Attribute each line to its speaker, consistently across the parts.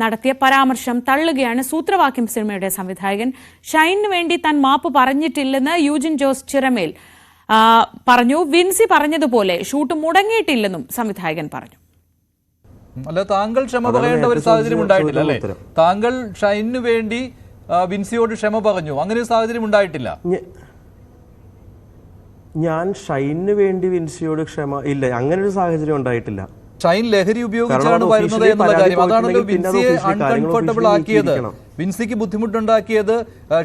Speaker 1: നടത്തിയ പരാമർശം തള്ളുകയാണ് സൂത്രവാക്യം സിനിമയുടെ സംവിധായകൻ. ഷൈനിന് വേണ്ടി താൻ മാപ്പ് പറഞ്ഞിട്ടില്ലെന്ന് യൂജിൻ ജോസ് ചിറമേൽ പറഞ്ഞു. വിൻസി പറഞ്ഞതുപോലെ ഷൂട്ട് മുടങ്ങിയിട്ടില്ലെന്നും സംവിധായകൻ പറഞ്ഞു.
Speaker 2: അല്ല, താങ്കൾ ക്ഷമ പറയേണ്ട ഒരു സാഹചര്യം ഉണ്ടായിട്ടില്ല അല്ലേ? താങ്കൾ ഷൈനിന് വേണ്ടി വിൻസിയോട് ക്ഷമ പറഞ്ഞു, അങ്ങനെ ഒരു സാഹചര്യം ഉണ്ടായിട്ടില്ല.
Speaker 3: ഞാൻ ഷൈനിന് വേണ്ടി വിൻസിയോട് ക്ഷമ ഇല്ല, അങ്ങനെ ഒരു സാഹചര്യം ഉണ്ടായിട്ടില്ല.
Speaker 2: ഷൈൻ ലഹരി ഉപയോഗിച്ചാണ് വരുന്നത് എന്നുള്ള കാര്യം അതാണല്ലോ വിൻസിയെ അൺകംഫർട്ടബിൾ ആക്കിയത്, വിൻസിക്ക് ബുദ്ധിമുട്ടുണ്ടാക്കിയത്.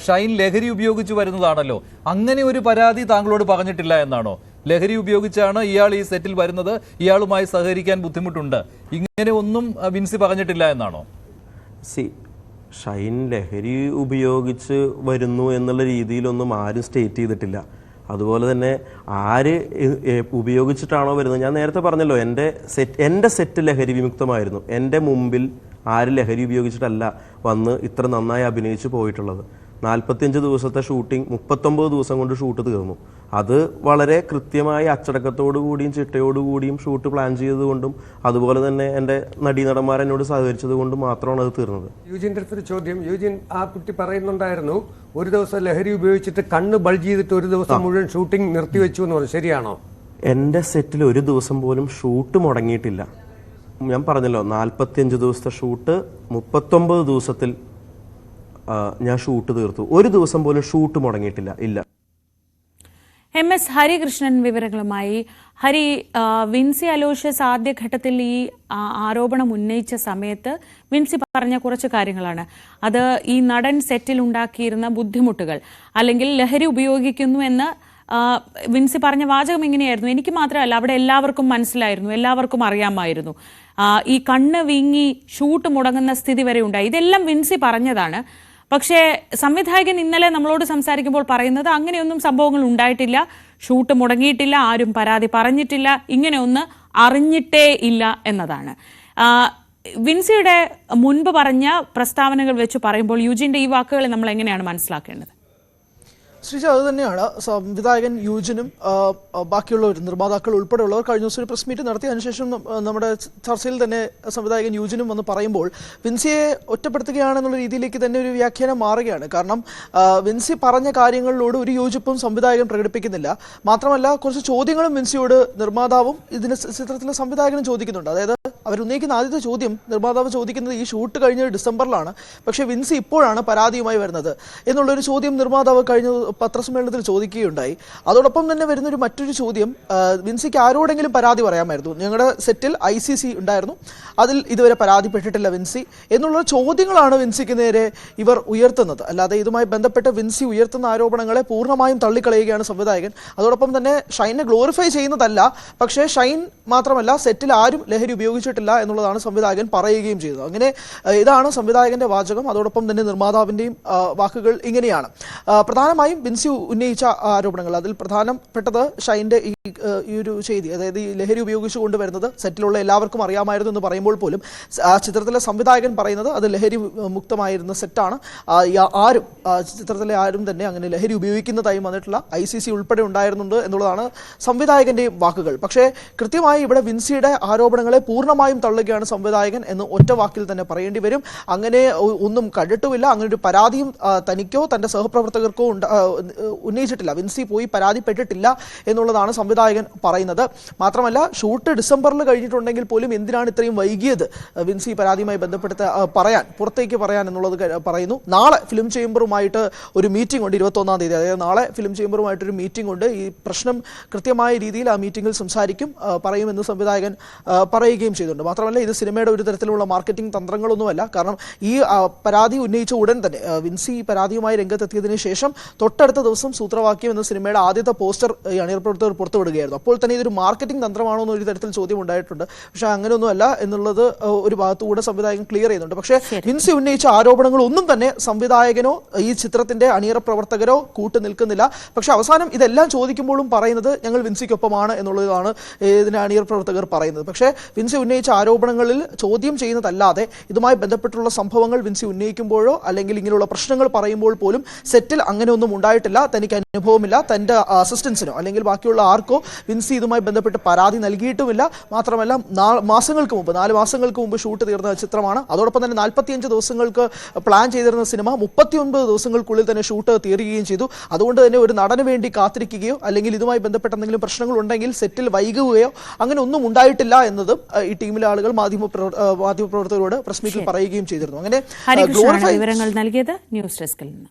Speaker 2: ഷൈൻ ലഹരി ഉപയോഗിച്ച് വരുന്നതാണല്ലോ. അങ്ങനെ ഒരു പരാതി താങ്കളോട് പറഞ്ഞിട്ടില്ല എന്നാണോ? ലഹരി ഉപയോഗിച്ചാണ് ഇയാൾ ഈ സെറ്റിൽ വരുന്നത്, ഇയാളുമായി സഹകരിക്കാൻ ബുദ്ധിമുട്ടുണ്ട്, ഇങ്ങനെ ഒന്നും വിൻസി പറഞ്ഞിട്ടില്ല എന്നാണോ?
Speaker 3: ഷൈൻ ലഹരി ഉപയോഗിച്ച് വരുന്നു എന്നുള്ള രീതിയിലൊന്നും ആരും സ്റ്റേറ്റ് ചെയ്തിട്ടില്ല. അതുപോലെ തന്നെ ആര് ഉപയോഗിച്ചിട്ടാണോ വരുന്നത്, ഞാൻ നേരത്തെ പറഞ്ഞല്ലോ എൻ്റെ സെറ്റ് ലഹരി വിമുക്തമായിരുന്നു. എൻ്റെ മുമ്പിൽ ആര് ലഹരി ഉപയോഗിച്ചിട്ടല്ല വന്ന് ഇത്ര നന്നായി അഭിനയിച്ച് പോയിട്ടുള്ളത്. 45 ദിവസത്തെ ഷൂട്ടിംഗ് 39 ദിവസം കൊണ്ട് ഷൂട്ട് തീർന്നു. അത് വളരെ കൃത്യമായി അച്ചടക്കത്തോടു കൂടിയും ചിട്ടയോടുകൂടിയും ഷൂട്ട് പ്ലാൻ ചെയ്തതുകൊണ്ടും അതുപോലെ തന്നെ എൻ്റെ നടീനടന്മാർ എന്നോട് സഹകരിച്ചത് കൊണ്ടും മാത്രമാണ് അത് തീർന്നത്.
Speaker 4: യൂജിൻ്റെ അടുത്തൊരു ചോദ്യം. യൂജിൻ, ആ കുട്ടി പറയുന്നുണ്ടായിരുന്നു ഒരു ദിവസം ലഹരി ഉപയോഗിച്ചിട്ട് കണ്ണ് ബൾജ് ചെയ്തിട്ട് ഒരു ദിവസം മുഴുവൻ ഷൂട്ടിംഗ് നിർത്തിവെച്ചു എന്ന് പറഞ്ഞു, ശരിയാണോ?
Speaker 3: എൻ്റെ സെറ്റിൽ ഒരു ദിവസം പോലും ഷൂട്ട് മുടങ്ങിയിട്ടില്ല. ഞാൻ പറഞ്ഞല്ലോ 45 ദിവസത്തെ ഷൂട്ട് 39 ദിവസത്തിൽ ഞാൻ ഷൂട്ട് തീർത്തു. ഒരു ദിവസം പോലും ഷൂട്ട് മുടങ്ങിയിട്ടില്ല. ഇല്ല.
Speaker 1: MS ഹരികൃഷ്ണൻ വിവരങ്ങളുമായി. ഹരി, വിൻസി അലോഷ്യസ് ആദ്യഘട്ടത്തിൽ ഈ ആരോപണം ഉന്നയിച്ച സമയത്ത് വിൻസി പറഞ്ഞ കുറച്ച് കാര്യങ്ങളാണ്. അത് ഈ നടൻ സെറ്റിൽ ഉണ്ടാക്കിയിരുന്ന ബുദ്ധിമുട്ടുകൾ അല്ലെങ്കിൽ ലഹരി ഉപയോഗിക്കുന്നു എന്ന് വിൻസി പറഞ്ഞ വാചകം ഇങ്ങനെയായിരുന്നു: എനിക്ക് മാത്രമല്ല, അവിടെ എല്ലാവർക്കും മനസ്സിലായിരുന്നു, എല്ലാവർക്കും അറിയാമായിരുന്നു. ഈ കണ്ണ് വീങ്ങി ഷൂട്ട് മുടങ്ങുന്ന സ്ഥിതി വരെ ഉണ്ടായി. ഇതെല്ലാം വിൻസി പറഞ്ഞതാണ്. പക്ഷേ സംവിധായകൻ ഇന്നലെ നമ്മളോട് സംസാരിക്കുമ്പോൾ പറയുന്നത് അങ്ങനെയൊന്നും സംഭവങ്ങൾ ഉണ്ടായിട്ടില്ല, ഷൂട്ട് മുടങ്ങിയിട്ടില്ല, ആരും പരാതി പറഞ്ഞിട്ടില്ല, ഇങ്ങനെയൊന്ന് അറിഞ്ഞിട്ടേ ഇല്ല എന്നതാണ്. വിൻസിയുടെ മുൻപ് പറഞ്ഞ പ്രസ്താവനകൾ വെച്ച് പറയുമ്പോൾ യൂജിൻ്റെ ഈ വാക്കുകളെ നമ്മൾ എങ്ങനെയാണ് മനസ്സിലാക്കേണ്ടത്?
Speaker 5: ശ്രീജ, അത് തന്നെയാണ് സംവിധായകൻ യൂജിനും ബാക്കിയുള്ളവർ നിർമ്മാതാക്കൾ ഉൾപ്പെടെയുള്ളവർ കഴിഞ്ഞ ദിവസം ഒരു പ്രസ് മീറ്റ് നടത്തി. അതിനുശേഷം നമ്മുടെ ചർച്ചയിൽ തന്നെ സംവിധായകൻ യൂജിനും വന്ന് പറയുമ്പോൾ വിൻസിയെ ഒറ്റപ്പെടുത്തുകയാണെന്നുള്ള രീതിയിലേക്ക് തന്നെ ഒരു വ്യാഖ്യാനം മാറുകയാണ്. കാരണം വിൻസി പറഞ്ഞ കാര്യങ്ങളിലോട് ഒരു യോജിപ്പും സംവിധായകൻ പ്രകടിപ്പിക്കുന്നില്ല. മാത്രമല്ല, കുറച്ച് ചോദ്യങ്ങളും വിൻസിയോട് നിർമ്മാതാവും ഇതിന് ചിത്രത്തിലെ സംവിധായകനും ചോദിക്കുന്നുണ്ട്. അതായത് അവരുന്നയിക്കുന്ന ആദ്യത്തെ ചോദ്യം നിർമ്മാതാവ് ചോദിക്കുന്നത് ഈ ഷൂട്ട് കഴിഞ്ഞ ഡിസംബറിലാണ്, പക്ഷേ വിൻസി ഇപ്പോഴാണ് പരാതിയുമായി വരുന്നത് എന്നുള്ളൊരു ചോദ്യം നിർമ്മാതാവ് കഴിഞ്ഞ പത്രസമ്മേളനത്തിൽ ചോദിക്കുകയുണ്ടായി. അതോടൊപ്പം തന്നെ വരുന്നൊരു മറ്റൊരു ചോദ്യം, വിൻസിക്ക് ആരോടെങ്കിലും പരാതി പറയാമായിരുന്നു, ഞങ്ങളുടെ സെറ്റിൽ ICC ഉണ്ടായിരുന്നു, അതിൽ ഇതുവരെ പരാതിപ്പെട്ടിട്ടില്ല വിൻസി എന്നുള്ള ചോദ്യങ്ങളാണ് വിൻസിക്ക് നേരെ ഇവർ ഉയർത്തുന്നത്. അല്ലാതെ ഇതുമായി ബന്ധപ്പെട്ട് വിൻസി ഉയർത്തുന്ന ആരോപണങ്ങളെ പൂർണ്ണമായും തള്ളിക്കളയുകയാണ് സംവിധായകൻ. അതോടൊപ്പം തന്നെ ഷൈനെ ഗ്ലോറിഫൈ ചെയ്യുന്നതല്ല, പക്ഷേ ഷൈൻ മാത്രമല്ല സെറ്റിൽ ആരും ലഹരി ഉപയോഗിച്ചിട്ടില്ല എന്നുള്ളതാണ് സംവിധായകൻ പറയുകയും ചെയ്തത്. അങ്ങനെ ഇതാണ് സംവിധായകന്റെ വാചകം. അതോടൊപ്പം തന്നെ നിർമ്മാതാവിൻ്റെയും വാക്കുകൾ ഇങ്ങനെയാണ്. പ്രധാനമായും വിൻസി ഉന്നയിച്ച ആരോപണങ്ങൾ, അതിൽ പ്രധാനപ്പെട്ടത് ഷൈൻ്റെ ഈ ഒരു ചെയ്തി, അതായത് ഈ ലഹരി ഉപയോഗിച്ചു കൊണ്ടുവരുന്നത് സെറ്റിലുള്ള എല്ലാവർക്കും അറിയാമായിരുന്നു എന്ന് പറയുമ്പോൾ പോലും ആ ചിത്രത്തിലെ സംവിധായകൻ പറയുന്നത് അത് ലഹരി മുക്തമായിരുന്ന സെറ്റാണ്, ആരും ചിത്രത്തിലെ ആരും തന്നെ അങ്ങനെ ലഹരി ഉപയോഗിക്കുന്നതായി വന്നിട്ടുള്ള ICC ഉൾപ്പെടെ ഉണ്ടായിരുന്നുണ്ട് എന്നുള്ളതാണ് സംവിധായകൻ്റെയും വാക്കുകൾ. പക്ഷേ കൃത്യമായി ഇവിടെ വിൻസിയുടെ ആരോപണങ്ങളെ പൂർണ്ണമായും തള്ളുകയാണ് സംവിധായകൻ എന്ന് ഒറ്റ വാക്കിൽ തന്നെ പറയേണ്ടി വരും. അങ്ങനെ ഒന്നും കണ്ടിട്ടുമില്ല, അങ്ങനെ ഒരു പരാതിയും തനിക്കോ തൻ്റെ സഹപ്രവർത്തകർക്കോ ഉന്നയിച്ചിട്ടില്ല, വിൻസി പോയി പരാതിപ്പെട്ടിട്ടില്ല എന്നുള്ളതാണ് സംവിധായകൻ പറയുന്നത്. മാത്രമല്ല, ഷൂട്ട് ഡിസംബറിൽ കഴിഞ്ഞിട്ടുണ്ടെങ്കിൽ പോലും എന്തിനാണ് ഇത്രയും വൈകിയത് വിൻസി പരാതിയുമായി ബന്ധപ്പെടുത്ത പുറത്തേക്ക് പറയാൻ എന്നുള്ളത് പറയുന്നു. നാളെ ഫിലിം ചേംബറുമായിട്ട് ഒരു മീറ്റിംഗ് ഉണ്ട്, 21-ാം തീയതി. അതായത് നാളെ ഫിലിം ചേംബറുമായിട്ടൊരു മീറ്റിംഗ് ഉണ്ട്. ഈ പ്രശ്നം കൃത്യമായ രീതിയിൽ ആ മീറ്റിംഗിൽ പറയുമെന്ന് സംവിധായകൻ പറയുകയും ചെയ്തിട്ടുണ്ട്. മാത്രമല്ല, ഇത് സിനിമയുടെ ഒരു തരത്തിലുള്ള മാർക്കറ്റിംഗ് തന്ത്രങ്ങളൊന്നുമല്ല. കാരണം ഈ പരാതി ഉന്നയിച്ച ഉടൻ തന്നെ വിൻസി പരാതിയുമായി രംഗത്തെത്തിയതിനു ശേഷം തൊട്ടടുത്ത ദിവസം സൂത്രവാക്യം എന്ന സിനിമയുടെ ആദ്യത്തെ പോസ്റ്റർ അണിയർ പ്രവർത്തകർ പുറത്തുവിടുകയായിരുന്നു. അപ്പോൾ തന്നെ ഇതൊരു മാർക്കറ്റിംഗ് തന്ത്രമാണോ എന്നൊരു തരത്തിൽ ചോദ്യം ഉണ്ടായിട്ടുണ്ട്. പക്ഷേ അങ്ങനെയൊന്നുമല്ല എന്നുള്ളത് ഒരു ഭാഗത്തുകൂടെ സംവിധായകൻ ക്ലിയർ ചെയ്യുന്നുണ്ട്. പക്ഷേ വിൻസി ഉന്നയിച്ച ആരോപണങ്ങൾ ഒന്നും തന്നെ സംവിധായകനോ ഈ ചിത്രത്തിന്റെ അണിയറ പ്രവർത്തകരോ കൂട്ടു നിൽക്കുന്നില്ല. പക്ഷെ അവസാനം ഇതെല്ലാം ചോദിക്കുമ്പോഴും പറയുന്നത് ഞങ്ങൾ വിൻസിക്കൊപ്പമാണ് എന്നുള്ളതാണ് ഇതിന് അണിയർ പ്രവർത്തകർ പറയുന്നത്. പക്ഷേ വിൻസി ഉന്നയിച്ച ഉന്നയിച്ച ആരോപണങ്ങളിൽ ചോദ്യം ചെയ്യുന്നതല്ലാതെ ഇതുമായി ബന്ധപ്പെട്ടുള്ള സംഭവങ്ങൾ വിൻസി ഉന്നയിക്കുമ്പോഴോ അല്ലെങ്കിൽ ഇങ്ങനെയുള്ള പ്രശ്നങ്ങൾ പറയുമ്പോൾ പോലും സെറ്റിൽ അങ്ങനെയൊന്നും ഉണ്ടായിട്ടില്ല, തനിക്ക് അനുഭവമില്ല, തന്റെ അസിസ്റ്റൻസിനോ അല്ലെങ്കിൽ ബാക്കിയുള്ള ആർക്കോ വിൻസി ഇതുമായി ബന്ധപ്പെട്ട് പരാതി നൽകിയിട്ടുമില്ല. മാത്രമല്ല 4 മാസങ്ങൾക്ക് മുമ്പ് ഷൂട്ട് തീർന്ന ചിത്രമാണ്. അതോടൊപ്പം തന്നെ 45 ദിവസങ്ങൾക്ക് പ്ലാൻ ചെയ്തിരുന്ന സിനിമ 39 ദിവസങ്ങൾക്കുള്ളിൽ തന്നെ ഷൂട്ട് തീരുകയും ചെയ്തു. അതുകൊണ്ട് തന്നെ ഒരു നടന് വേണ്ടി കാത്തിരിക്കുകയോ അല്ലെങ്കിൽ ഇതുമായി ബന്ധപ്പെട്ട എന്തെങ്കിലും പ്രശ്നങ്ങൾ ഉണ്ടെങ്കിൽ സെറ്റിൽ വൈകുകയോ അങ്ങനെ ഒന്നും ഉണ്ടായിട്ടില്ല എന്നതും ഈ ടീമിലെ ആളുകൾ മാധ്യമപ്രവർത്തകരോട് പ്രസ് മീറ്റിൽ പറയുകയും ചെയ്തിരുന്നു. അങ്ങനെ
Speaker 1: ഹരികൃഷ്ണനാണ് വിവരങ്ങൾ നൽകിയത് ന്യൂസ് ഡെസ്കിൽ നിന്ന്.